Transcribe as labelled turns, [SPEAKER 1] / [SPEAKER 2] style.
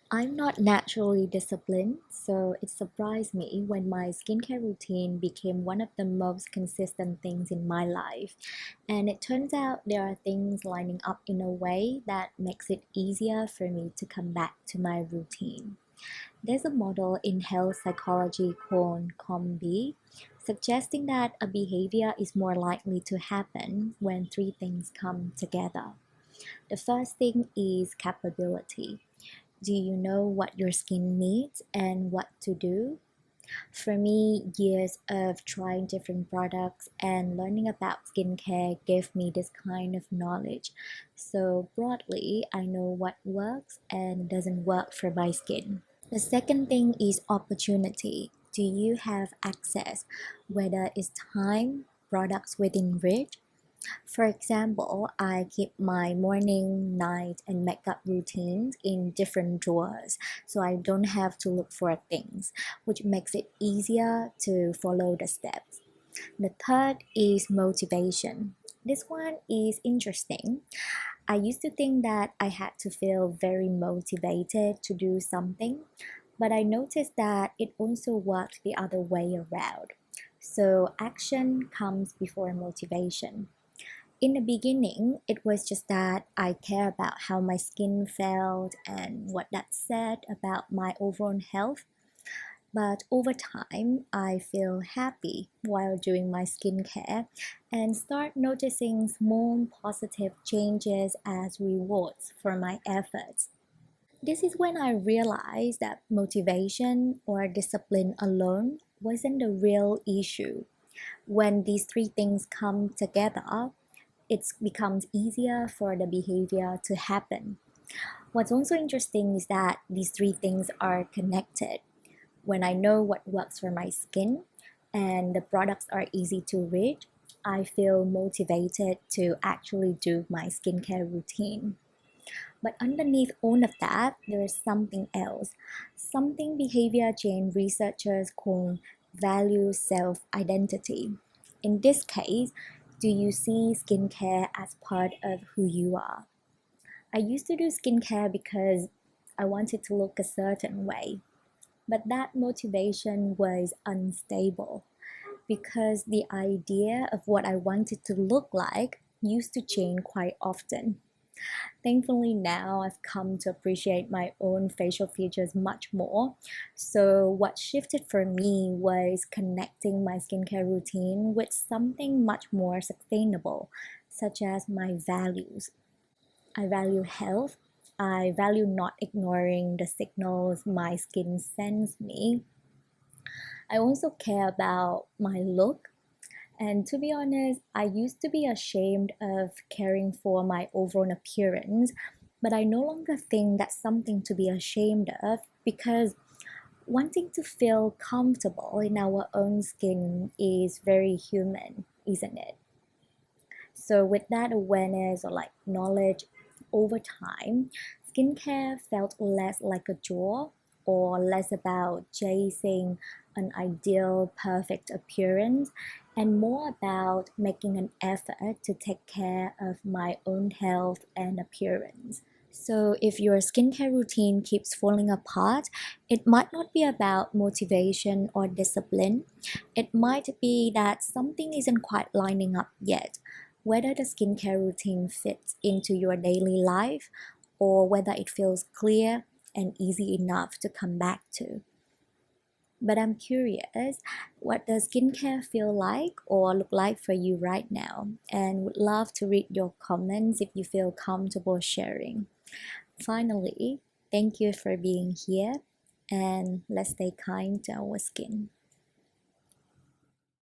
[SPEAKER 1] I'm not naturally disciplined, so it surprised me when my skincare routine became one of the most consistent things in my life. And it turns out there are things lining up in a way that makes it easier for me to come back to my routine. There's a model in health psychology called COMB suggesting that a behavior is more likely to happen when three things come together. The first thing is capability. Do you know what your skin needs and what to do? For me, years of trying different products and learning about skincare gave me this kind of knowledge. So, broadly, I know what works and doesn't work for my skin. The second thing is opportunity. Do you have access, whether it's time, products within reach? For example, I keep my morning, night, and makeup routines in different drawers so I don't have to look for things, which makes it easier to follow the steps. The third is motivation. This one is interesting. I used to think that I had to feel very motivated to do something, but I noticed that it also worked the other way around. So, action comes before motivation. In the beginning, it was just that I care about how my skin felt and what that said about my overall health. But over time, I feel happy while doing my skincare and start noticing small positive changes as rewards for my efforts. This is when I realized that motivation or discipline alone wasn't the real issue. When these three things come together, it becomes easier for the behavior to happen. What's also interesting is that these three things are connected. When I know what works for my skin and the products are easy to read, I feel motivated to actually do my skincare routine. But underneath all of that, there is something else, something behavior change researchers call value self identity. In this case, do you see skincare as part of who you are? I used to do skincare because I wanted to look a certain way, but that motivation was unstable because the idea of what I wanted to look like used to change quite often. Thankfully, now I've come to appreciate my own facial features much more. So, what shifted for me was connecting my skincare routine with something much more sustainable, such as my values. I value health. I value not ignoring the signals my skin sends me. I also care about my look. And to be honest, I used to be ashamed of caring for my overall appearance, but I no longer think that's something to be ashamed of because wanting to feel comfortable in our own skin is very human, isn't it? So, with that awareness or like knowledge over time, skincare felt less like a chore or less about chasing an ideal perfect appearance and more about making an effort to take care of my own health and appearance. So, if your skincare routine keeps falling apart, it might not be about motivation or discipline. It might be that something isn't quite lining up yet, whether the skincare routine fits into your daily life or whether it feels clear and easy enough to come back to. But I'm curious, what does skincare feel like or look like for you right now? And would love to read your comments if you feel comfortable sharing. Finally, thank you for being here and let's stay kind to our skin.